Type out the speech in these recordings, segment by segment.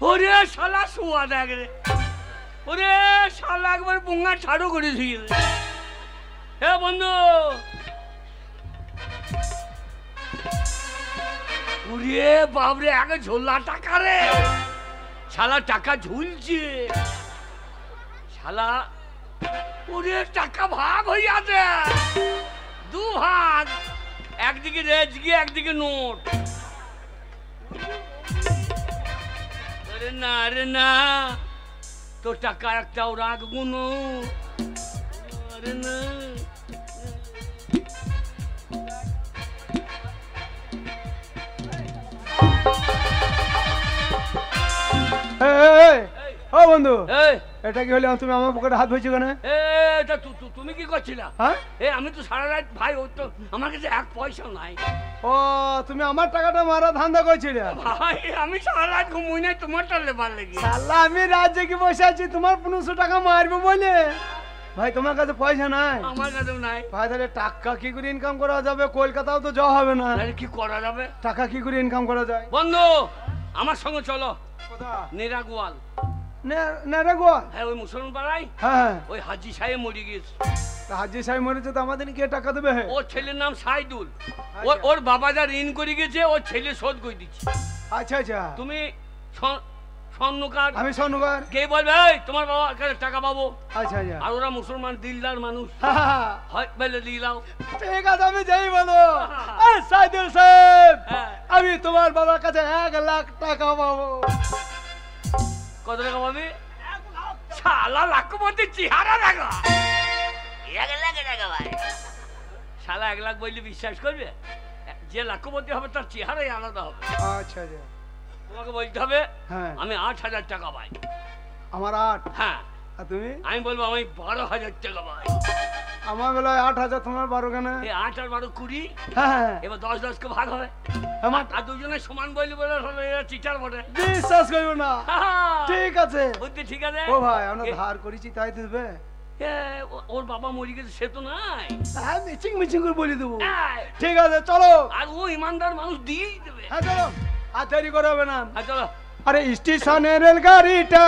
ওরে শালা শুয়া দেখ রে, ওরে শালা একবার পুঙ্গা ছাড়ো করে ধুয়ে দে। হে বন্ধু, ওরে বাবরে আগে ঝোলা টাকা রে, শালা টাকা ঝুলছে শালা। ওরে টাকা ভাগ হয়ে আছে, দু ভাগ, একদিকে রেজকি একদিকে নোট। আরে না রে না, তোর টাকা একটাও রাখবো না। আরে না, ও বন্ধু, এটা কি হলো? তুমি আমার পকেটে হাত ধুইছো কেন? তুমি কি করছিলা? হ্যাঁ, আমি তো সারা রাত ভাই, ও তো আমার কাছে এক পয়সা নাই। ও তুমি আমার টাকাটা মারা ধান্দা করছিলে? ভাই আমি সারা রাত ঘুমোই নাই তোমারটা লেবার লেগে। শালা আমি রাত জেগে বসে আছি তোমার 500 টাকা মারবো বলে। ভাই তোমার কাছে পয়সা নাই? আমার কাছেও নাই। ভাই তাহলে টাকা কি করে ইনকাম করা যাবে? কলকাতাও তো যাওয়া হবে না। কি করা যাবে? টাকা কি করে ইনকাম করা যায়? বন্ধু আমার সঙ্গে চলো। কোথায়? নেরাগোয়াল। নেরাগোয়াল? হ্যাঁ, ওই মুসলমান পাড়ায়। হ্যাঁ, ওই হাজি সাহেব মরে গেছে। হাজি সাহেব মরেছে তো আমাদের কে টাকা দেবে? ওর ছেলের নাম সাইদুল। ওর বাবা যা ঋণ করে গেছে ওর ছেলে শোধ করে দিচ্ছে। আচ্ছা আচ্ছা, তুমি স্বর্ণকার? আমি স্বর্ণকার। কে বলবে এই তোমার বাবা টাকা পাবো? আচ্ছা আচ্ছা, আর ওরা মুসলমান দিলদার মানুষ, হয় বলে দিলাও। ঠিক আছে, আমি যাই বলো। সাইদুল সাহেব, হ্যাঁ, আমি তোমার বাবার কাছে 1 লাখ টাকা পাবো। কত টাকা পাবি? শালা লাখপতি চেহারা দেখা। 1 লাখ টাকা ভাই? শালা 1 লাখ বললে বিশ্বাস করবে? যে লাখপতি হবে তার চেহারাই আলাদা হবে। আচ্ছা আচ্ছা, তোমাকে বলতে হবে হ্যাঁ আমি 8,000 টাকা পাই। আমার 8? হ্যাঁ। আর তুমি? আমি বলবো আমি 12,000 টাকা পাই। আমার বেলায় 8,000, তোমার 12 কেন? এই 8 আর 12 20। হ্যাঁ, এবার 10 কে ভাগ হবে। আমার আর দুজনে সমান বললে বলে এরা চিটার বটে। বিশ্বাস করো না। ঠিক আছে, বুদ্ধি ঠিক আছে। ও ভাই আমরা ধার করেছি তাই দেবে? ওর বাবা মরে গেছে, সে তো নাই। হ্যাঁ, মিচিং মিচিং করে বলে দেবো। হ্যাঁ। ঠিক আছে চলো। আর ও ইমানদার মানুষ দিয়েই দেবে। হ্যাঁ চলো, আর দেরি করা হবে না। হ্যাঁ চলো। আরে স্টেশনের রেলগাড়িটা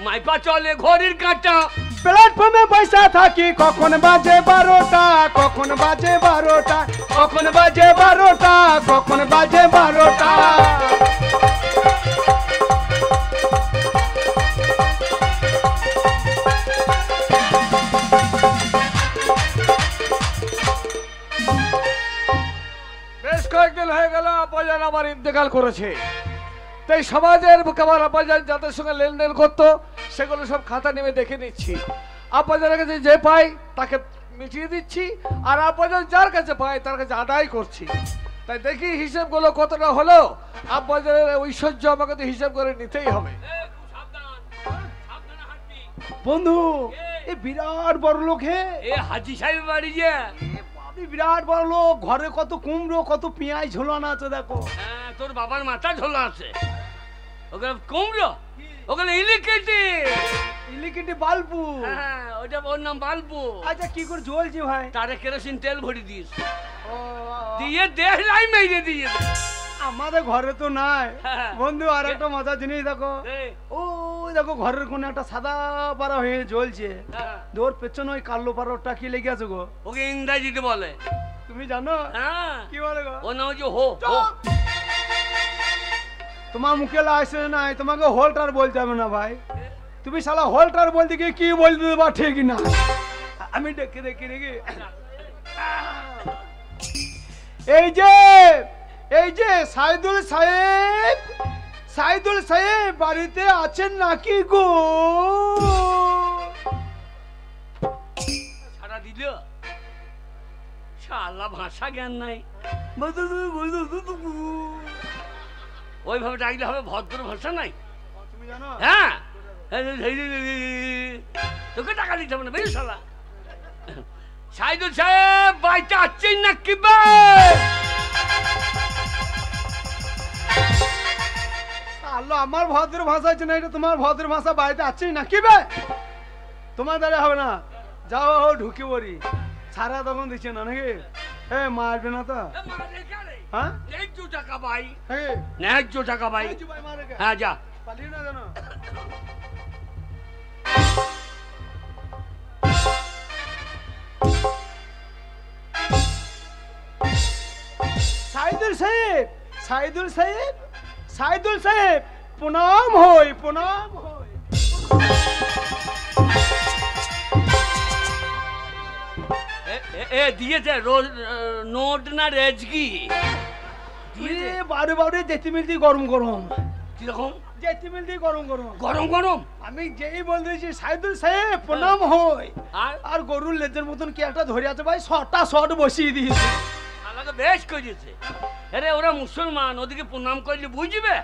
মাইপা চলে ঘড়ির কাঁটা, প্ল্যাটফর্মে বসে থাকি, কখন বাজে 12টা, কখন বাজে 12টা, কখন বাজে 12টা, কখন বাজে 12টা। বেশ কয়েকদিন হয়ে গেল আব্বাজান আমার ইন্তেকাল করেছে। তাই সমাজের আমার আব্বাজান যাদের সঙ্গে লেনদেন করতো সেগুলো সব খাতা নেমে দেখে নিচ্ছি। আব্বাজানের কাছে যে পাই তাকে মিটিয়ে দিচ্ছি, আর আব্বাজান যার কাছে পাই তার কাছে আদায় করছি। তাই দেখি হিসেবগুলো কতটা হলো। আব্বাজানের ঐশ্বর্য আমাকে তো হিসাব করে নিতেই হবে। বন্ধু এই বিরাট বড় লোক। হে হাজি সাহেব বাড়ি যে বিরাট বড় লোক, ঘরে কত কুমড়ো কত পেঁয়াজ ঝোলানো আছে দেখো। হ্যাঁ, তোর বাবার মাথা ঝোলা আছে। ওখানে কুমড়ো, ওখানে ইলেকট্রিক বাল্বু। হ্যাঁ, ওটা ওর নাম বাল্বু। আচ্ছা কি করে জ্বলছে ভাই? তারে কেরোসিন তেল ভরে দিস, ও দিয়ে দেহলাই মেরে দিয়ে দে। আমাদের ঘরে তো নাই হ্যাঁ। বন্ধু। আর একটা মজার জিনিস দেখো, ও দেখো ঘরের কোনে একটা সাদা পাড়া হয়ে জ্বলছে। ওর পেছনে ওই কালো পাড়াটা কি লেগে আছে গো? ওকে ইংরাজিতে বলে, তুমি জানো? হ্যাঁ। কি বলে গো? ও নাম হচ্ছে হো। তোমার মুখে লাগছে নাই, তোমাকে হোল্টার বলতে হবে না ভাই। তুমি শালা হোল্টার বলতে গিয়ে কি বলতে দেবা ঠিক না। আমি ডেকে দেখি দেখি। এই যে সাইদুল সাহেব, সাইদুল সাহেব বাড়িতে আছেন নাকি গো? সারা দিল শালা, ভাষা জ্ঞান নাই। ওইভাবে ডাকলে হবে, ভদ্র ভাষা নাই। তুমি জানো? হ্যাঁ, তোকে টাকা দিতে হবে না বেশ শালা। সাইদুল সাহেব বাড়িতে আছেন নাকি ভাই? আল্লাহ, আমার ভদ্র ভাষা আছে না, এটা তোমার ভদ্র ভাষা। বাড়িতে আছেই নাকি ভাই? তোমার দ্বারা হবে না, যাও ঢুকে পড়ি। সারা তখন দিচ্ছে না নাকি? হ্যাঁ, মারবে না তো? হ্যাঁ, ন্যায্য টাকা পাই, হ্যাঁ ন্যায্য টাকা পাই। হ্যাঁ, যা পালিয়ে না জানো সাইদুল সাহেব সাইদুল সাহেব সাইদুল সাহেব প্রণাম হই প্রণাম হই দিয়েছে নোট না রেজকি বারে বারে যেতে মিলতে গরম গরম কিরকম যেতে মিলতে গরম গরম গরম গরম আমি যেই বলতেছি সাইদুল সাহেব প্রণাম হই আর আর গরুর লেজের মতন কি একটা ধরে আছে ভাই শটা শট বসিয়ে দিয়েছে আমাকে বেশ করেছে। আরে ওরা মুসলমান, ওদিকে প্রণাম করলে বুঝবে,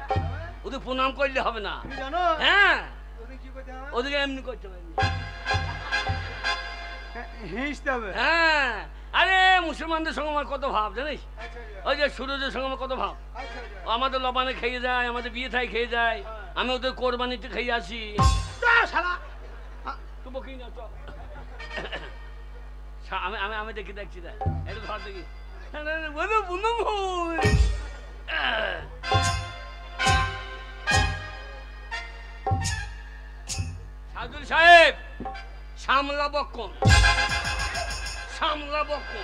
ওদের প্রণাম করলে হবে না। তুমি জানো হ্যাঁ ওদের কি করতে হবে? ওদিকে এমনি করতে হবে। হিঁচতে হবে হ্যাঁ আরে মুসলমানদের সঙ্গে আমার কত ভাব জানিস, ওই যে সুরজের সঙ্গে আমার কত ভাব। ও আমাদের লবানে খেয়ে যায়, আমাদের বিয়ে থাই খেয়ে যায়, আমি ওদের কোরবানিতে খেয়ে আসি। তো বকি না তো আমি আমি আমি দেখি দেখছি দেখ একটু ধর দেখি বলো বুনম সাদুল সাহেব সামলা বক্ষণ সামলা বক্ষণ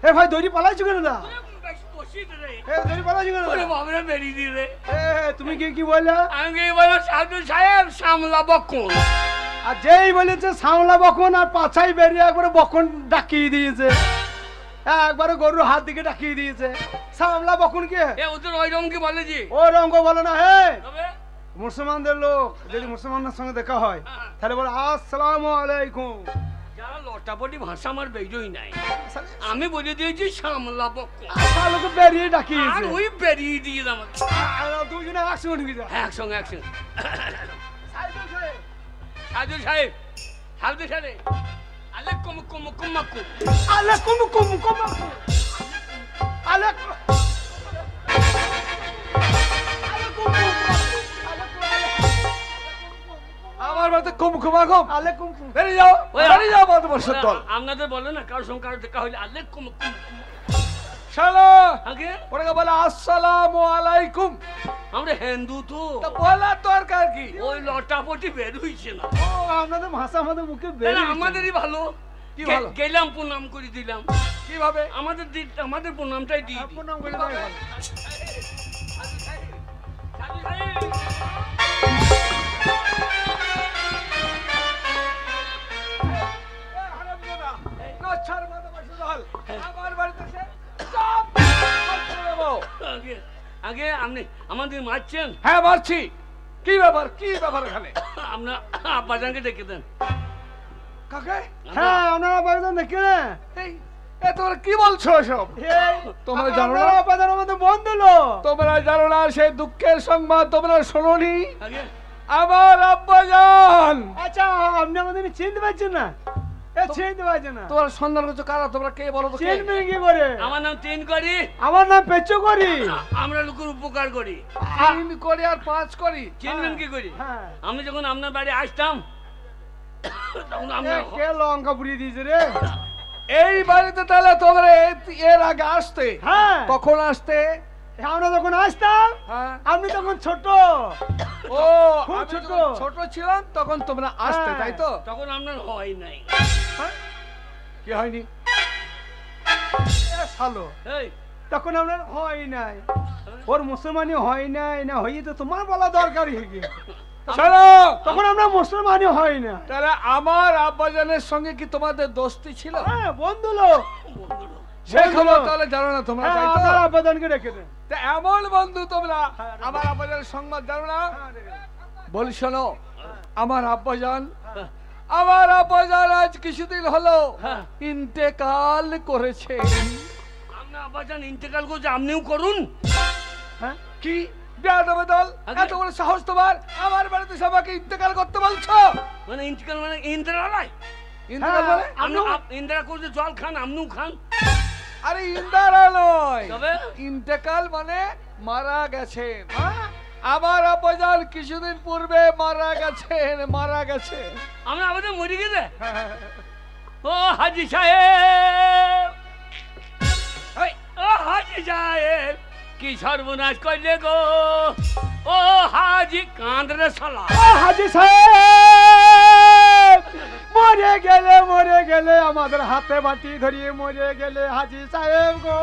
এ ভাই দড়ি পালাইছো কেন দা দড়ি পালাইছো কেন বেরিয়ে দিলে তুমি কি বললে? আমি বলো সাদুল সাহেব সামলা বক্ষণ, আর যেই বলেছে সামলা বখন আর পাছাই বেরিয়ে একবারে বখন ডাকিয়ে দিয়েছে, একবারে গরুর হাত দিকে ডাকিয়ে দিয়েছে। সামলা বখন কে ওদের ওই রকম কি বলে জি ও রঙ্গ বলে না হে তবে মুসলমানদের লোক যদি মুসলমানদের সঙ্গে দেখা হয় তাহলে বলে আসসালামু আলাইকুম। যারা লটাপটি ভাষা আমার বেরোই নাই, আমি বলে দিয়েছি সামলা বক্ষণ, লোকে বেরিয়ে আর ডাকিয়েছে ওই বেরিয়ে দিয়ে দিলাম দুজনে একসঙ্গে ঢুকে যায়। একসঙ্গে একসঙ্গে সাদুল সাহেব সাদুল সাহেব আলে কুম কুম কুমাকুম আলাইকুম কুম কুম আলাইকুম আমার বাড়িতে কুম কুমাকুম আলাইকুম বেরিয়ে যাও বেরিয়ে যাও বদমাশের দল। আপনাদের বলে না কারোর সঙ্গে কারোর দেখা হইলে আলে কুম কুম শালা আগে ওটাকে বলে আসসালামু আলাইকুম। আমরা হিন্দু তো তা বলার দরকার কি? ওই লটাপটি বের হইছে না, ও আপনাদের ভাষা আমাদের মুখে তাহলে বেরিয়ে আমাদেরই ভালো। কি ভালো? গেলাম প্রণাম করে দিলাম, কিভাবে? আমাদের প্রণামটাই দিই আপনার নাম করে দেয় ভালো। আমার বাড়িতে এসে সব করে দেবো। আগে আপনি আমাদের মারছেন, হ্যাঁ মারছি। কি ব্যাপার কি ব্যাপার এখানে? আপনার আব্বাজানকে ডেকে দেন। কাকে? হ্যাঁ আপনারা বাড়িতে দেখে না এই এ তোমরা কি বলছো এসব? তোমরা জানো না? আপনাদের আমাদের বন্ধু লোক। তোমরা জানো না সেই দুঃখের সংবাদ তোমরা শোনোনি? আগে আমার আব্বাজান। আচ্ছা আপনি আমাদের চিনতে পারছেন না? এ চিনতে পারছেন না? তোমরা সন্ধান করছো কারা? তোমরা কে বলো তো? কে? চিনবে কি করে? আমার নাম তিন করি, আমার নাম পেচু করি। আমরা লোকের উপকার করি। 3 করি আর 5 করি। চিনবেন কি করি? হ্যাঁ আমি যখন আপনার বাড়ি আসতাম তখন আমরা কে লঙ্কা পুড়িয়ে দিয়েছে রে? এই বাড়িতে তাহলে তোমরা এর আগে আসতে? হ্যাঁ কখন আসতে? আমরা যখন আসতাম হ্যাঁ আপনি তখন ছোট। ও খুব আমি ছোট। যখন ছোট ছিলাম তখন তোমরা আসতে, হ্যাঁ। তাই তো? তখন আপনার হয় নাই। হ্যাঁ? কি হয়নি? ভালো এই তখন আপনার হয় নাই, ওর মুসলমানি হয় নাই না হয়ে তো তোমার বলা দরকারই কি? শোনো, তখন আমরা মুসলমানি হয় না। তাহলে আমার আব্বাজানের সঙ্গে কি তোমাদের দোস্তি ছিল? হ্যাঁ বন্ধু লোক। বন্ধুরা, সেই খবর বন্ধু। তাহলে জানো না তোমরা, হ্যাঁ, তাই তো? আপনার আবেদনকে রেখে দেন। তা এমন বন্ধু তোমরা হ্যাঁ, আমার আব্বাজানের সংবাদ জানো না? হ্যাঁ, রেখে দেন। বলি শোনো, আমার আব্বাজান আজ কিছুদিন হলো হ্যাঁ। ইন্তেকাল করেছে। আপনার আব্বাজান ইন্তেকাল করছে, আপনিও করুন। হ্যাঁ কি বেয়াদবে দল, আগে- এত বড় সাহস তোমার আমার বাড়িতে সবাইকে ইন্তেকাল করতে বলছো? মানে ইন্তেকাল মানে ইন্দিরা নয়, ইন্তেকাল হ্যাঁ, মানে? ইন্দিরা করছে জল খান, আপনিও খান। আরে ইন্দারা নয়, তবে ইন্তেকাল মানে মারা গেছেন। হ্যাঁ? আমার আব্বাজান কিছুদিন পূর্বে মারা গেছেন। আমরা আবেদন মরে গেছে। ও হাজি সাহেব হাজি সাহেব কি সর্বনাশ করলে গো ও হাজি কাঁদরে শালা ও হাজি সাহেব মরে গেলে আমাদের হাতে বাটি ধরিয়ে মরে গেলে হাজি সাহেব গো।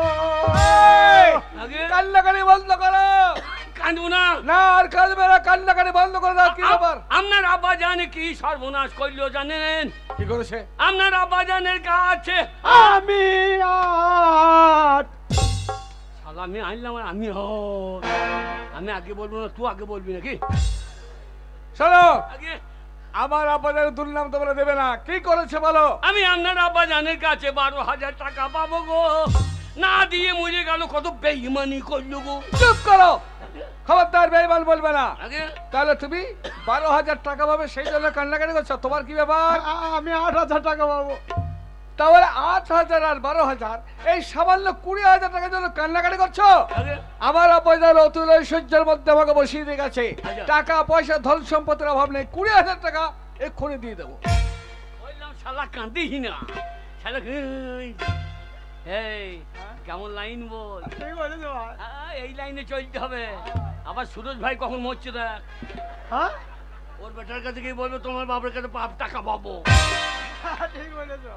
আগে কান্নাকাটি বন্ধ করো। কাঁদবো না না আর কাঁদবে না, কান্নাকাটি বন্ধ করে দাও। কি ব্যাপার? আপনার আব্বা জানে কি সর্বনাশ করলো জানেন? কি করেছে? আপনার আব্বা জানের কাছে আমি আট শালা আমি আনলাম আর আমি আমি আগে বলবো না, তুই আগে বলবি নাকি? শোনো, আগে আমার আব্বাদের দুর্নাম তোমরা দেবে না। কি করেছে বলো? আমি আপনার আব্বা জানের কাছে 12,000 টাকা পাবো গো, না দিয়ে মরে গেল, কত বেইমানি করলো গো। চুপ করো, খবরদার বেঈমান বলবে না। আগে তাহলে তুমি 12,000 টাকা পাবে সেই জন্য কান্নাকাটি করছো? তোমার কি ব্যাপার? আমি 8,000 টাকা পাবো। তাহলে 8,000 আর 12,000 এই সামান্য 20,000 টাকার জন্য কান্নাকাটি করছো? আগে আমার আব্বাজার অতুল ঐশ্বর্যের মধ্যে আমাকে বসিয়ে দিয়ে গেছে। আচ্ছা। টাকা পয়সা ধন সম্পত্তির অভাব নেই, 20,000 টাকা এক্ষুনি দিয়ে দেবো। বললাম শালা কাঁদিস না, শালা এই কেমন লাইন বল, ঠিক বলেছো ভাই। এই লাইনে চলতে হবে। আবার সুরজ ভাই কখন মরছে দেখ, হ্যাঁ ওর বেটার কাছে গিয়ে বলবে তোমার বাবার কাছে টাকা পাবো। ঠিক বলেছো।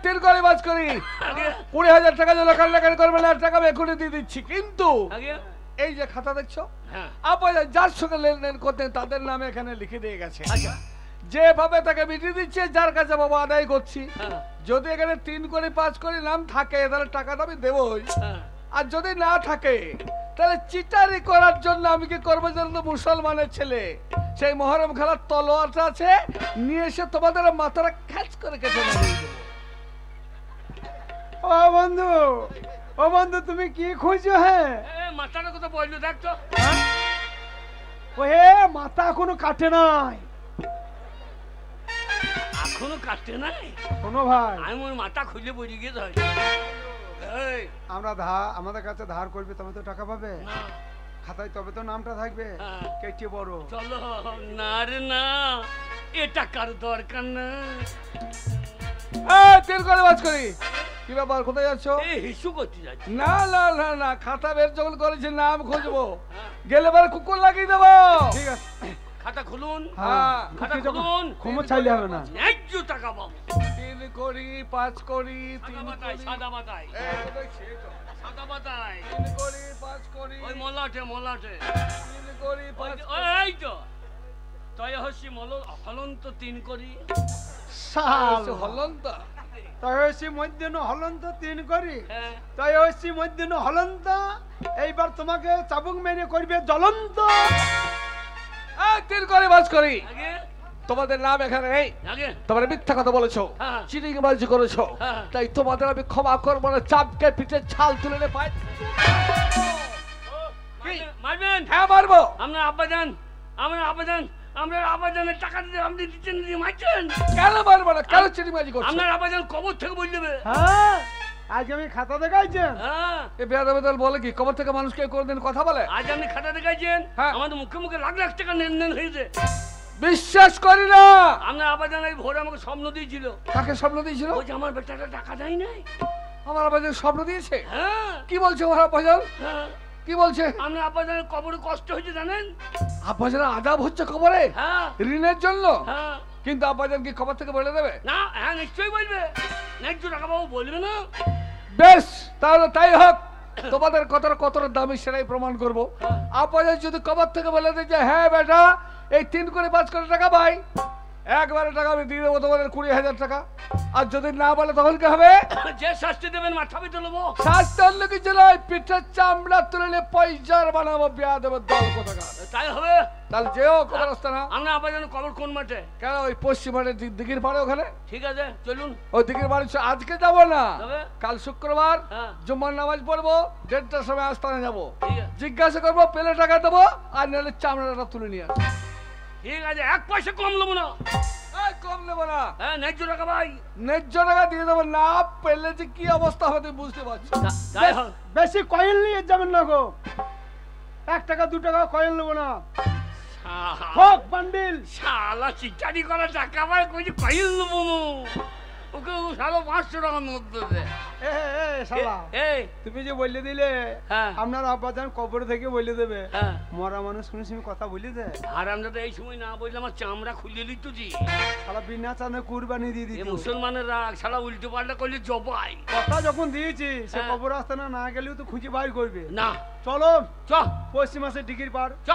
তিন করে বাজ করি, আগে 20,000 টাকা জন্য কান্নাকাটি করবে না, টাকা আমি এক্ষুনি দিয়ে দিচ্ছি। কিন্তু আগে এই যে খাতা দেখছো, হ্যাঁ আব্বাজার যার সঙ্গে লেনদেন করতেন তাদের নামে এখানে লিখে দিয়ে গেছে। আচ্ছা যেভাবে তাকে মিটিয়ে দিচ্ছে, যার কাছে বাবা আদায় করছি। হ্যাঁ যদি এখানে 3 করে 5 করে নাম থাকে তাহলে টাকাটা আমি দেবই, হ্যাঁ আর যদি না থাকে তাহলে চিটারি করার জন্য আমি কি করবো? জানো, মুসলমানের ছেলে সেই মহরম খেলার তলোয়ারটা আছে, নিয়ে এসে তোমাদের মাথাটা খ্যাচ করে কেটে মেরে দেবো। ও বন্ধু তুমি কি খুঁজছো? হ্যাঁ মাথাটা কথা বললো দেখ তো। ও হে মাথা এখনো কাটে নাই। এখনো কাটতে নাই? শোনো ভাই, আমি ওর মাথা খুলে বলি গিয়ে ধর। এই আমাদের কাছে ধার করবে তবে তো টাকা পাবে, না, খাতায় তবে তো নামটা থাকবে। হ্যাঁ। কেটে বড় চলো না রে না, এ টাকার দরকার না। তিন করে বাজ করি। কি ব্যাপার, কোথায় যাচ্ছ? এই হিসু করতে যাচ্ছি। না না না না, খাতা বের যখন করেছি নাম খুঁজবো, হ্যাঁ। গেলে পরে কুকুর লাগিয়ে দেবো। ঠিক আছে। খাতা খুলুন, হ্যাঁ, খাতা মুখে যখন খুলুন। ক্ষমা চাইলে হবে না। 1 টাকা পাবো। 3 করি 5 করি সাদা 3 বাতায়, সাদা বাতায়, সাদা বাতায়। 3 করি 5 করি ওই মলাটে মলাটে 3 করি 5 এই তো তয় হচ্ছি হলন্ত 3 করি। শাল হলন্ত। তাই হয়েছি মধ্যে হলন্ত 3 করি, হ্যাঁ তাই হয়েছি মধ্যে হলন্ত। এইবার তোমাকে চাবুক মেরে করবে জ্বলন্ত। 3 করে বাজ করি। আগে তোমাদের নাম এখানে নেই, আগে তোমরা মিথ্যা কথা বলেছো, হ্যাঁ। চিটিংবাজি করেছো, হ্যাঁ। তাই তোমাদের আমি ক্ষমা করবো না। চাপকে পিঠে ছাল তুলে নে পাই। মারবেন? হ্যাঁ মারবো। আপনার আব্বাজান, আমার আব্বাজান, আপনার আব্বাজানের টাকা দিতে আপনি দিচ্ছেন দিয়ে মারছেন। কেন মারবো না? কেন চিটিংবাজি করছো? আপনার আব্বাজান কবর থেকে বলে দেবে। হ্যাঁ আজ আমি খাতা দেখাইছেন। হ্যাঁ এ বেয়াদবেদল বলে কি, কবর থেকে মানুষকে কোনদিন কথা বলে? আজ আপনি খাতা দেখাইছেন, হ্যাঁ। আমাদের মুখে মুখে লাখ লাখ টাকা লেনদেন হয়েছে। বিশ্বাস করি না। আপনার আব্বাজান এই ভোরে আমাকে স্বপ্ন দিয়েছিল, কাকে স্বপ্ন দিয়েছিল? ওই যে আমার বেটাটা টাকা দেয় নাই। আমার আব্বাজান স্বপ্ন দিয়েছে? হ্যাঁ কি বলছে আমার আব্বাজান? হ্যাঁ কি বলছে? আপনার আব্বাজানের কবরে কষ্ট হয়েছে জানেন? আব্বাজান আজাব হচ্ছে খবরে হ্যাঁ ঋণের জন্য, হ্যাঁ কিন্তু আব্বাজান কি খবর থেকে বলে দেবে? না, হ্যাঁ নিশ্চয়ই বলবে। 1 টাকা বাবু বলবে না? বেশ, তাহলে তাই হোক। তোমাদের কথাটা কতটা দামি সেটাই প্রমাণ করবো। হ্যাঁ। আব্বাজান যদি কবর থেকে বলে দেয় যে হ্যাঁ বেটা এই 3 করে 5 করে টাকা পাই, একবারে টাকা আমি দিয়ে দেবো তোমাদের 20,000 টাকা। আর যদি না বলে তখন কি হবে? যে শাস্তি দেবেন মাথা পিতে নেবো। শাস্তি অন্য কিছু নয়, পিঠের চামড়া তুলে নিয়ে পয়সার বানাবো বেয়াদবের দল কোথাকার। তাই হবে। তাহলে যেও কবরস্থান না। আপনার আব্বাজানের কবর কোন মাঠে? কেন ওই পশ্চিমানের দিঘির পাড়ে ওখানে, ঠিক আছে চলুন। ওই দিঘির বাড়ি। আজকে যাবো না, তবে? কাল শুক্রবার হ্যাঁ জুম্মার নামাজ পড়বো, 1:30টার সময় আস্তানে যাবো। ঠিক আছে জিজ্ঞাসা করবো, পেলে টাকা দেবো, আর নাহলে চামড়াটা তুলে নিয়ে আসবো। ঠিক আছে, 1 পয়সা কম নেবো না। এই কম নেবো না, হ্যাঁ 1 টাকা ভাই। ন্যায্য টাকা দিয়ে দেবো। না পেলে যে কি অবস্থা হবে তুমি বুঝতে পারছো। তাই হোক। বেশি কয়েল নিয়ে যাবেন না গো, 1 টাকা 2 টাকা কয়েল নেবো না। হোক বান্ডিল। শালা চিটারি করা টাকা ভাই কইছি কইল নেবো। ওকে সাড়ে 500 টাকার নোট দেবে। এ শালা এই তুমি যে বলে দিলে হ্যাঁ। আপনার আব্বাজান কবর থেকে বলে দেবে, হ্যাঁ মরা মানুষ কোনো সময় কথা বলে দেয়? আর আমরা তো এই সময় না বললে আমার চামড়া খুলে দিত জি। শালা বিনা চানে কুরবানি দিয়ে এ দিত। মুসলমানের রাগ, সারা উল্টো পাল্টা করলে জবাই। কথা যখন দিয়েছি সে হ্যাঁ। কবর আসতে না গেলেও তো খুঁজে বাইর করবে। না চলো চ পশ্চিম মাসের ডিগ্রি পার। চ।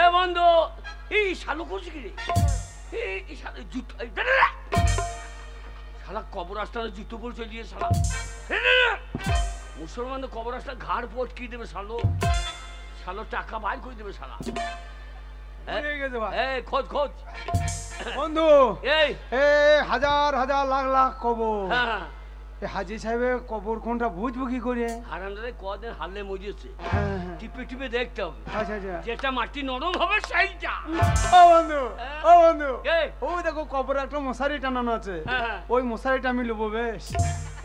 এ বন্ধু, এই শালু করছি কি রে? এই শালা জুতো, এই দাঁড়া দাঁড়া। শালা কবর আস্তানে জুতো পরে চলিয়ে শালা। মুসলমান কবর আস্তা ঘাড় পটকি দেবে শালো। শালো টাকা বাইর করে দেবে শালা। ভুলে গেছে ভাই। এই খোঁজ খোঁজ বন্ধু এই এ হাজার হাজার লাখ লাখ কবর, হ্যাঁ এ হাজি সাহেবের কবর কোনটা বুঝবো কি করে? হারামদাদা কদিন হারলে মজেছে, হ্যাঁ, হ্যাঁ। টিপে টিপে দেখতে হবে। আচ্ছা আচ্ছা। যেটা মাটি নরম হবে সেইটা। ও বন্ধু, ও বন্ধু, এই ওই দেখো কবরে একটা মশারি টানানো আছে, হ্যাঁ, হ্যাঁ। ওই মশারিটা আমি নেবো বেশ।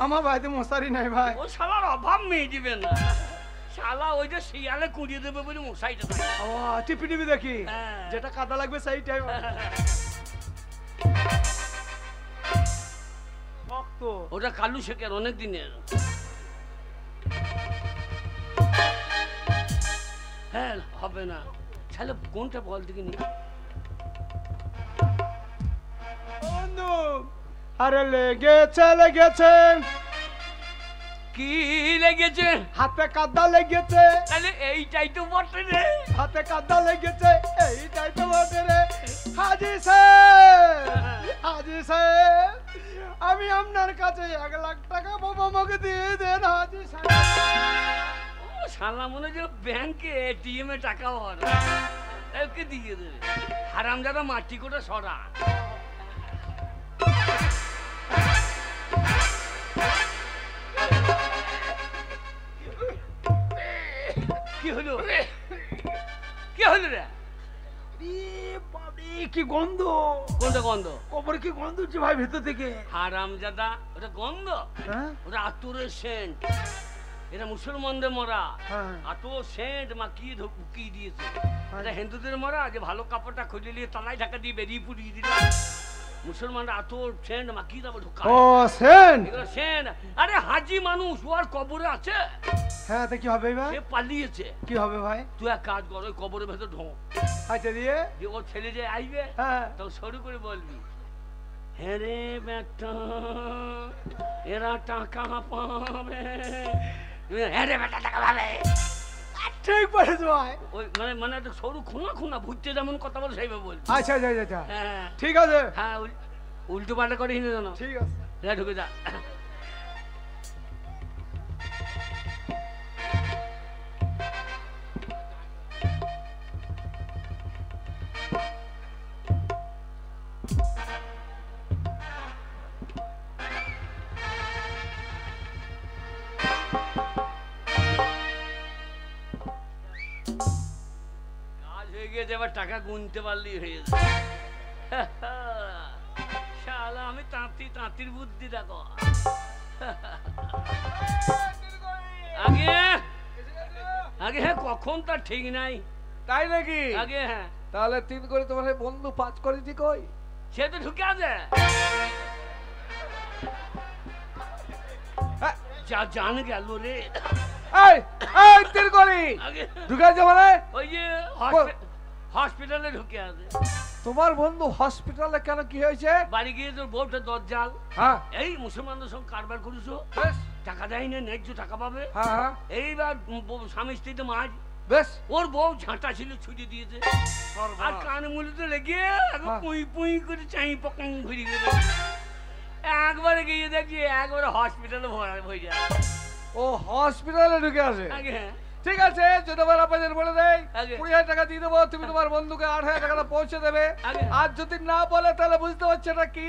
আমার বাড়িতে মশারি নাই ভাই। ও শালার অভাব মেয়ে দিবে না। শালা ওই যে শিয়ালে কুড়িয়ে দেবে বলে মশাইটা থাকে। ও টিপি টিপি দেখি, হ্যাঁ। যেটা কাদা লাগবে সেইটাই শক্ত। ওটা কালু শেখের অনেক দিনের। হ্যাঁ হবে না। তাহলে কোনটা বল দেখিনি? বন্ধু আরে লেগেছে লেগেছে, কি লেগেছে? হাতে কাদা লেগেছে, তাহলে এইটাই তো বটে রে। হাতে কাদা লেগেছে, এইটাই তো বটে রে। হাজি সাহেব, হাজি সাহেব, আমি আপনার কাছে 1 লাখ টাকা পাবো, আমাকে দিয়ে দেন হাজি সাহেব। ও শালা মনে যে ব্যাংকে এটিএম এ টাকা ভরা, ওকে দিয়ে দেবে। হারামজাদা মাটি কোটা সরা। কি হলো? কি হলো রে? কি গন্ধ! কোনটা গন্ধ? কবর কি গন্ধ হচ্ছে ভাই ভেতর থেকে? হারামজাদা, ওটা গন্ধ? হ্যাঁ ওটা আতরের সেন্ট। এটা মুসলমানদের মরা। হ্যাঁ। আতর সেন্ট মাখিয়ে ঢুকিয়ে দিয়েছে। এটা হিন্দুদের মরা, যে ভালো কাপড়টা খুলে নিয়ে তালাই ঢাকা দিয়ে বেরিয়ে পুড়িয়ে দিল। মুসলমানরা আতর সেন্ট মাখিয়ে দেবো ঢুকায়। ও সেন। এগুলো সেন্ট। আরে হাজি মানুষ, ও আর কবরে আছে? হ্যাঁ তো কি হবে ভাই? সে পালিয়েছে। কি হবে ভাই? তুই এক কাজ কর, ওই কবরের ভেতর ঢোক। আচ্ছা দিয়ে যে ওর ছেলে যে আইবে, হ্যাঁ তো শুরু করে বলবি, হ্যাঁ রে বেটা এরা টাকা পাবে। হ্যাঁ রে বেটা টাকা পাবে। ঠিক বলেছ ভাই। ওই মানে মানে একটা সরু খুনা খুনা ভুটতে যেমন কথা বলে সেইভাবে বলবি। আচ্ছা আচ্ছা আচ্ছা হ্যাঁ ঠিক আছে। হ্যাঁ উল্টো পাল্টা করে হিনে জানো। ঠিক আছে। যা ঢুকে যা। কাজ হয়ে গিয়েছে, এবার টাকা গুনতে পারলেই হয়ে যাবে। শালা আমি তাঁতির বুদ্ধি দেখো। আগে আগে হ্যাঁ কখন তার ঠিক নাই। তাই নাকি? আগে হ্যাঁ তাহলে 3 করে তোমার এই বন্ধু 5 করেছি কই? সে তো ঢুকে আছে। হ্যাঁ, যা জান গেল রে। এই এই 3 করি আগে ঢুকাইছে মানে? ওই যে হসপিটালে ঢুকে আছে। তোমার বন্ধু হসপিটালে কেন, কি হয়েছে? বাড়ি গিয়ে তোর বউটা দরজাল। হ্যাঁ এই মুসলমানদের সঙ্গে কারবার করেছো, বেশ, টাকা দেয় না, ন্যায্য টাকা পাবে। হ্যাঁ হ্যাঁ এইবার স্বামী স্ত্রীতে মাঝ, বেশ। ওর বউ ঝাঁটা ছিল ছুটে দিয়েছে, আর কানে মুলিতে লেগে হ্যাঁ। পুঁই পুঁই করে চাই পকং ঘুরে গেল। একবারে গিয়ে দেখছি একবারে হসপিটালে ভরা হয়ে যায়। ও হসপিটালে ঢুকে আছে। আগে হ্যাঁ ঠিক আছে, যদি আমার আপনাদের বলে দেয় আগে। 20,000 টাকা দিয়ে দেবো, তুমি তোমার বন্ধুকে 8,000 টাকাটা পৌঁছে দেবে। আগে। আর যদি না বলে তাহলে বুঝতে পারছে না কি?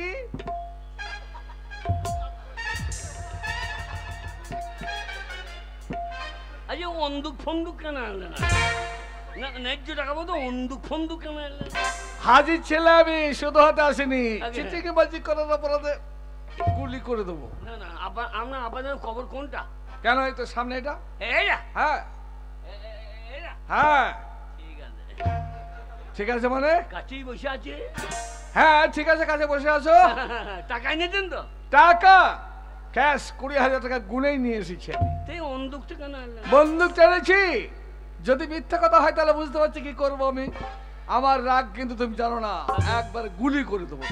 আজ বন্দুক ফন্দুক কেন আনলে না? না ন্যায্য টাকা বলতো অন্দুক ফন্দুক কেন এলেন? হাজির ছেলে আমি, শুধু হাতে আসিনি। আগে। চিটিকে বাজি করার অপরাধে গুলি করে দেবো। না না আপনার আব্বাজানের খবর কোনটা? কেন, এই তো সামনে এটা। এই না হ্যাঁ এই না হ্যাঁ, ঠিক আছে, ঠিক আছে মানে? কাছেই বসে আছে। হ্যাঁ ঠিক আছে, কাছে বসে আছো। টাকা এনেছেন তো? টাকা ক্যাশ 20,000 টাকা গুনেই নিয়ে এসেছি আমি। তাই অন্দুকটা কেন আনলেন? বন্দুক চালিয়েছি। যদি মিথ্যা কথা হয় তাহলে বুঝতে পারছি কি করবো আমি। আমার রাগ কিন্তু তুমি জানো না, একবার গুলি করে দেবো।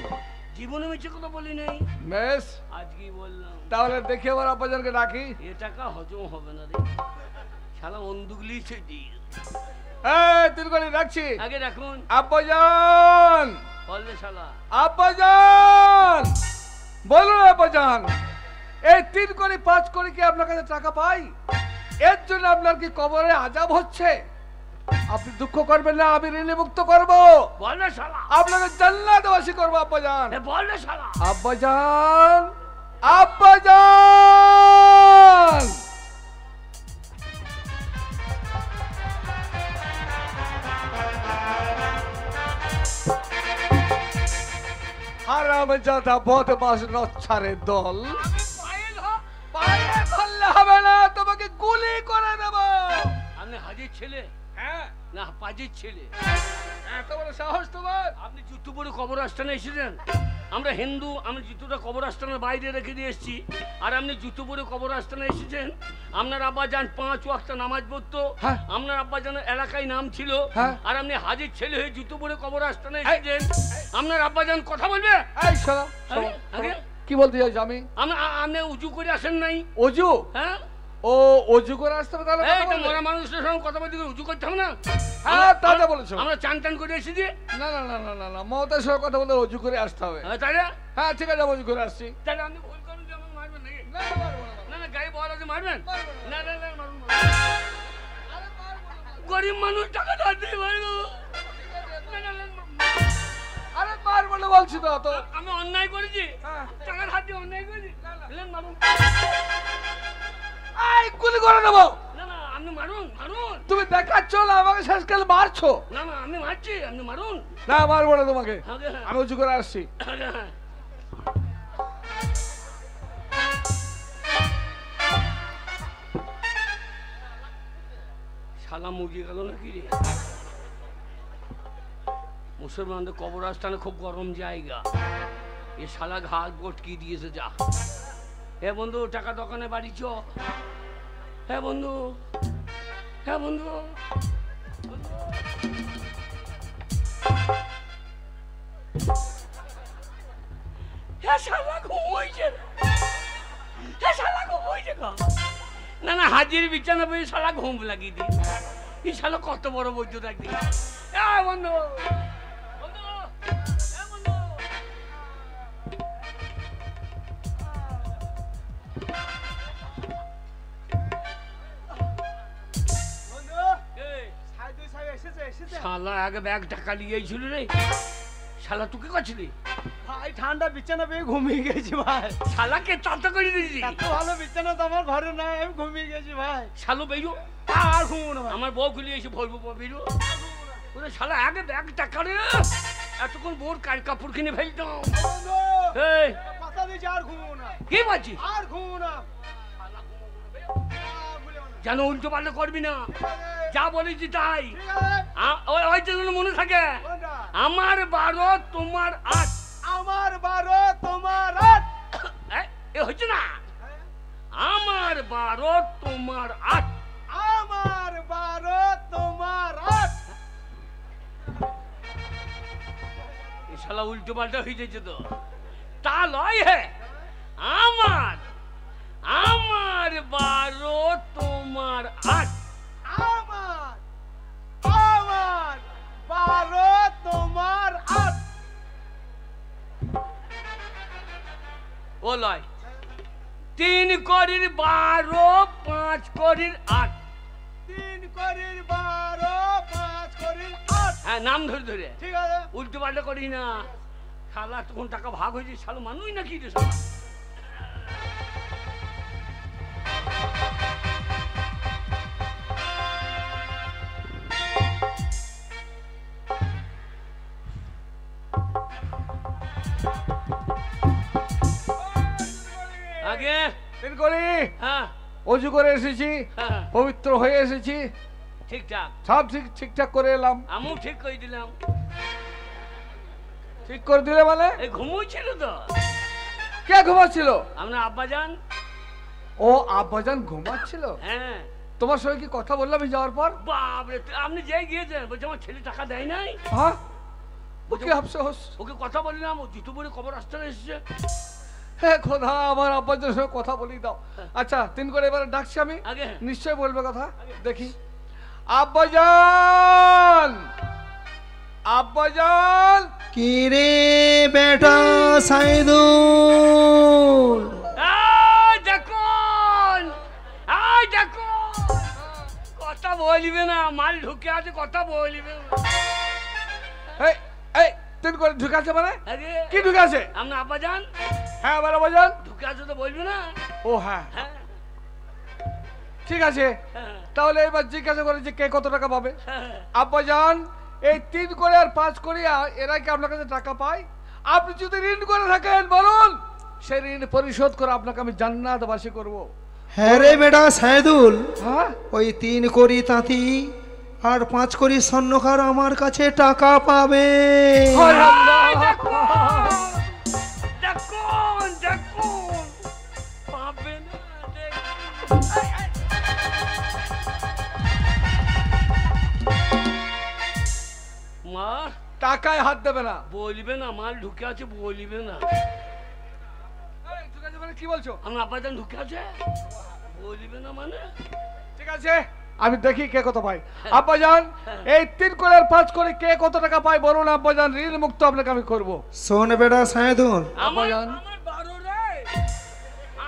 জীবনে মিছে কথা বলি নাই, বেশ, আজকেই বললাম। তাহলে দেখি আবার আব্বাজানকে ডাকি। এ টাকা হজম হবে না রে, শালা অন্দুক লিখে দিই। এই তিনকড়ি রাখছি। আগে রাখুন। আব্বাজান, বললে শালা আব্বাজান, বলুন আব্বাজান, এই 3 কোটি 5 কোটি কি আপনার কাছে টাকা পাই? এর জন্য আপনার কি কবরে আযাব হচ্ছে? আপনি দুঃখ করবেন না, আমি ঋণ মুক্ত করব। বললে শালা, আপনাকে জান্নাতবাসী করব আব্বাজান। বললে শালা। আব্বাজান, আব্বাজান, হারামজাদা বদমাশ নচ্ছারের দল। পায়ে ধরলে হবে না, তোমাকে গুলি করে দেব। আপনি হাজির ছেলে হ্যাঁ, না পাজির ছেলে? এত বড় সাহস তোমার? আপনি জুতো পরে কবর আস্থানে এসেছেন। আমরা হিন্দু, আমি জুতোটা কবর আস্থানের বাইরে রেখে দিয়ে এসেছি, আর আপনি জুতো পরে কবর আস্থানে এসেছেন। আপনার আব্বাজান 5 ওয়াক্ত নামাজ পড়তো, হ্যাঁ। আপনার আব্বাজানের এলাকায় নাম ছিল, হ্যাঁ। আর আপনি হাজির ছেলে হয়ে জুতো পরে কবর আস্থানে এসেছেন। আপনার আব্বাজান কথা বলবে? এই শোনো, আগে, আগে। কি বলতে চাইছো আমি? আপনি উঁচু করে আসেন নাই? অজু? হ্যাঁ, ও অজু করে আসতে হবে তাহলে? এই কথা তো বলবে? মরা মানুষের সঙ্গে কথা বলতে গেলে উঁচু করতে হবে না? হ্যাঁ, তা তো বলেছো। আমরা চান টান করে এসেছি। না না না না না না, মমতার সঙ্গে কথা বলতে অজু করে আসতে হবে। তাহলে হ্যাঁ ঠিক আছে, অজু করে আসছি। তাহলে আপনি ভুল করুন যে আমাকে মারবেন নাকি? না না, মারবো না, না না, গায়ে বল আছে, মারবেন? মারবো না। না না না, মারুন, মারুন। আরে মারবো না, গরিব মানুষ টাকা ধারতে পারবো। না, না, না, আরে মারবো না বলছি তো। তো আমি অন্যায় করেছি, হ্যাঁ। টাকা ধার দিয়ে অন্যায় করেছি। বললেন মারুন। এই গুলি করে দেবো। না না, আপনি মারুন, মারুন। তুমি দেখাচ্ছ না আমাকে, শেষকালে মারছো। না না, আমি মারছি, আপনি মারুন। না মারবো না তোমাকে, আগে, হ্যাঁ। আমি উঁচু করে আসছি। আগে, হ্যাঁ। শালা মুরগি গেল নাকি রে? মুসলমানদের কবরস্থানে খুব গরম জায়গা, এ শালা ঘাট গটকি দিয়েছে। যা হে বন্ধু, টাকা দোকানে বাড়ি চ। হ্যাঁ বন্ধু, হ্যাঁ বন্ধু, হ্যাঁ শালা ঘুম হয়েছে, হ্যাঁ শালা ঘুম হয়েছে। না না, হাজির বিছানা পেয়ে শালা ঘুম লাগিয়ে দিই। এই শালা কত বড় বৈদ্য থাকবি। বন্ধু, বন্ধু, বন্ধু। শালা আগে ব্যাগ টাকা নিয়েছিল রে। শালা তুই কি করছিলি? ভাই ঠান্ডা বিছানা পেয়ে ঘুমিয়ে গেছি ভাই। শালাকে তাতা করে দিয়েছি। এত ভালো বিছানা তো আমার ঘরে নাই, আমি ঘুমিয়ে গেছি ভাই। শালো বেরো, আর ঘুমো না ভাই। আমার বউ খুলে এসে বলবো বেরো। ওরে শালা আগে ব্যাগ টাকা রে, এতক্ষণ বোর কাপড় কিনে ফেলতাম। বন্ধু, এই কথা দিয়েছি আর ঘুমো না, কি বলছিস? আর ঘুমো না। যেন উল্টো পাল্টা করবি না, যা বলেছি তাই। ঠিক আছে, ওই জন্য মনে থাকে, কোনটা? আমার 12 তোমার 8। আমার 12 তোমার 8। এ হচ্ছে না, আমার 12 তোমার 8। আমার 12 তোমার 8। এ শালা উল্টো পাল্টা হয়ে যাচ্ছে তো। তা লয় হে, আমার 12 তোমার 8। আমার 12 তোমার 8। ও লয়, 3 করির 12, 5 করির 8। 3 করির 12, 5 করির 8। হ্যাঁ, নাম ধরে ধরে, ঠিক আছে, উল্টো পাল্টা করি না। শালা তখন টাকা ভাগ হয়েছে, শালা মানুষ নাকি রে শালা। আগে তিন করি হ্যাঁ অজু করে এসেছি, হ্যাঁ পবিত্র হয়ে এসেছি, ঠিকঠাক সব ঠিকঠাক করে এলাম। আমিও ঠিক করে দিলাম। ঠিক করে দিলে মানে? এই ঘুমোচ্ছিল তো। কে ঘুমাচ্ছিল? আপনার আব্বা যান। ও আব্বাজান ঘুমাচ্ছিল? হ্যাঁ। তোমার সঙ্গে কি কথা বললাম আমি যাওয়ার পর? বাপরে, আপনি যেই গিয়েছেন বলছে আমার ছেলে টাকা দেয় নাই। হ্যাঁ, ও কি আফসোস? ওকে কথা বললাম, ও জুতো পরে কবর আসতে এসেছে। হে খোদা, আমার আব্বাজানের সঙ্গে কথা বলি দাও। আচ্ছা, তিন করে এবারে ডাকছি আমি, আগে নিশ্চয় বলবে কথা। দেখি, আব্বাজান, আব্বাজান। কি রে বেটা সাইদুল, দেখুন, দেখুন, কথা বলিবে না, মাল ঢুকে আছে, কথা বলিবে না। এই এই তিন করে ঢুকে আছে মানে? আগে কি ঢুকে আছে? আপনার আব্বা যান। হ্যাঁ আবার আব্বাজান ঢুকে আছে তো বলবে না। ও হ্যাঁ, হ্যাঁ ঠিক আছে। হ্যাঁ তাহলে এবার জিজ্ঞাসা করে যে কে কত টাকা পাবে। হ্যাঁ। আব্বাজান, এই 3 করে আর 5 করে এরা কি আপনার কাছে টাকা পায়? আপনি যদি ঋণ করে থাকেন বলুন, সেই ঋণ পরিশোধ করে আপনাকে আমি জান্নাতবাসী করব। হ্যাঁ রে বেটা সাইদুল, হ্যাঁ, ওই 3 কোটি তাঁতি আর 5 কোটি স্বর্ণকার আমার কাছে টাকা পাবে। হায় আল্লাহ। দেখুন, দেখুন, পাবে না, দেখুন। মা টাকায় হাত দেবে না। বলবে না, মাল ঢুকে আছে, বলবে না। এই, ঠিক আছে মানে কি বলছো? আমার আব্বা যান ঢুকে আছে, বলবে না মানে? ঠিক আছে, আমি দেখি কে কত পায়। আব্বাজান, এই 3 করে আর 5 করে কে কত টাকা পায় বলুন আব্বাজান, ঋণ মুক্ত আপনাকে আমি করব। শোন বেটা সাইদুল, আমার যান। আমার 12 রে,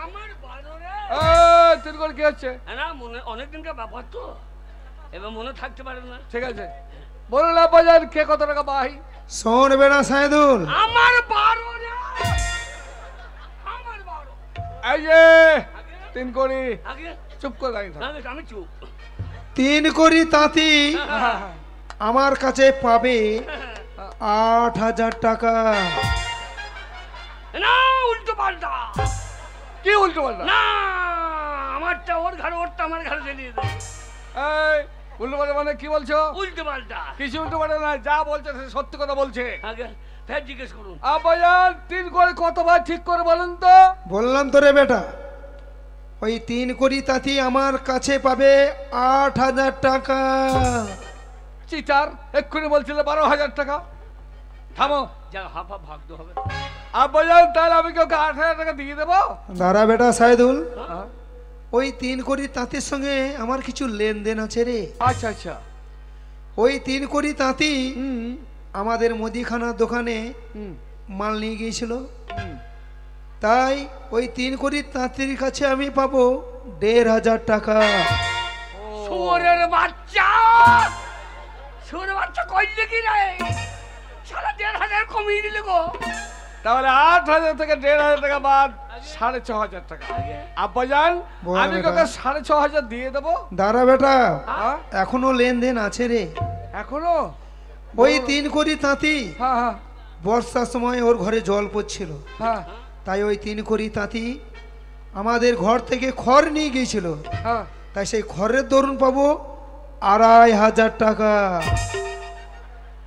আমার 12 রে। এই 3 করে কি হচ্ছে? না মনে অনেক দিনকার ব্যাপার তো, এবার মনে থাকতে পারে না। ঠিক আছে, বলুন আব্বাজান কে কত টাকা পায়? শোন বেটা সাইদুল, আমার 12 রে, আমার 12। এই যে 3 কোটি, আগে চুপ করে দাঁড়িয়ে থাক। আগে আমি চুপ। 3 কোটি তাঁতি হ্যাঁ, আমার কাছে পাবে 8,000 টাকা। না উল্টো পাল্টা, কি উল্টো পাল্টা? না আমারটা ওর ঘরে, ওরটা আমার ঘরে দিয়ে দেয়। এই উল্টো পাল্টা মানে কি বলছো? উল্টো পাল্টা কিছু উল্টো পাল্টা না, যা বলছে সে সত্যি কথা বলছে। আগে ফের জিজ্ঞেস করুন। আব্বাজান 3 করে কতবার ঠিক করে বলুন তো? বললাম তো রে বেটা, ওই 3 কোটি তাঁতি আমার কাছে পাবে 8,000 টাকা। চিটার, এক্ষুনি বলছিলে 12,000 টাকা। থামো। যা হাফ হাফ ভাগতে হবে। আব্বাজান, তাহলে আমি কি ওকে 8,000 টাকা দিয়ে দেবো? দাঁড়া বেটা সাইদুল, হ্যাঁ। ওই 3 কোটি তাঁতির সঙ্গে আমার কিছু লেনদেন আছে রে। আচ্ছা আচ্ছা। ওই 3 কোটি তাঁতি হুম আমাদের মুদিখানার দোকানে হুম মাল নিয়ে গিয়েছিল, হুম। তাই ওই 3 কোটি তাঁতির কাছে আমি পাবো 1,500 টাকা। শুয়োরের বাচ্চা, শুয়োরের বাচ্চা কইলে কি রে? সারা 1,500 কমিয়ে দিলে গো। তাহলে 8,000 থেকে 1,500 টাকা বাদ 6,500 টাকা। আব্বাজান, বল আমি বেটা। তোকে 6,500 দিয়ে দেবো। দাঁড়া বেটা, হ্যাঁ, এখনো লেনদেন আছে রে। এখনো? ওই 3 কোটি তাঁতি হ্যাঁ হ্যাঁ বর্ষার সময় ওর ঘরে জল পড়ছিল, হ্যাঁ তাই ওই 3 কোটি তাঁতি আমাদের ঘর থেকে খড় নিয়ে গিয়েছিল, হ্যাঁ। তাই সেই খড়ের দরুন পাবো 2,500 টাকা।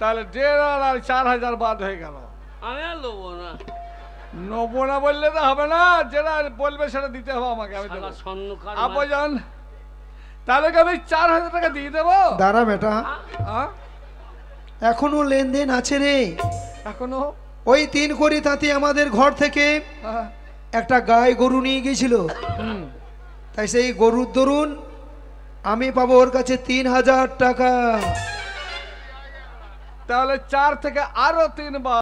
তাহলে 1,500 আর 4,000 বাদ হয়ে গেল। আমি আর লোবো না। নবো না বললে তো হবে না, যেটা বলবে সেটা দিতে হবে আমাকে। আমি শালা দেবো। স্বর্ণকার আব্বাজান, তাহলে কি আমি 4,000 টাকা দিয়ে দেবো? দাঁড়া বেটা, হ্যাঁ, এখনো লেনদেন আছে রে। এখনো? ওই 3 কোটি তাঁতি আমাদের ঘর থেকে হ্যাঁ, একটা গাই গরু নিয়ে গিয়েছিল, হুম। তাই সেই গরুর দরুন আমি পাবো ওর কাছে 3,000 টাকা। তাহলে 4 থেকে আরো 3 বাদ।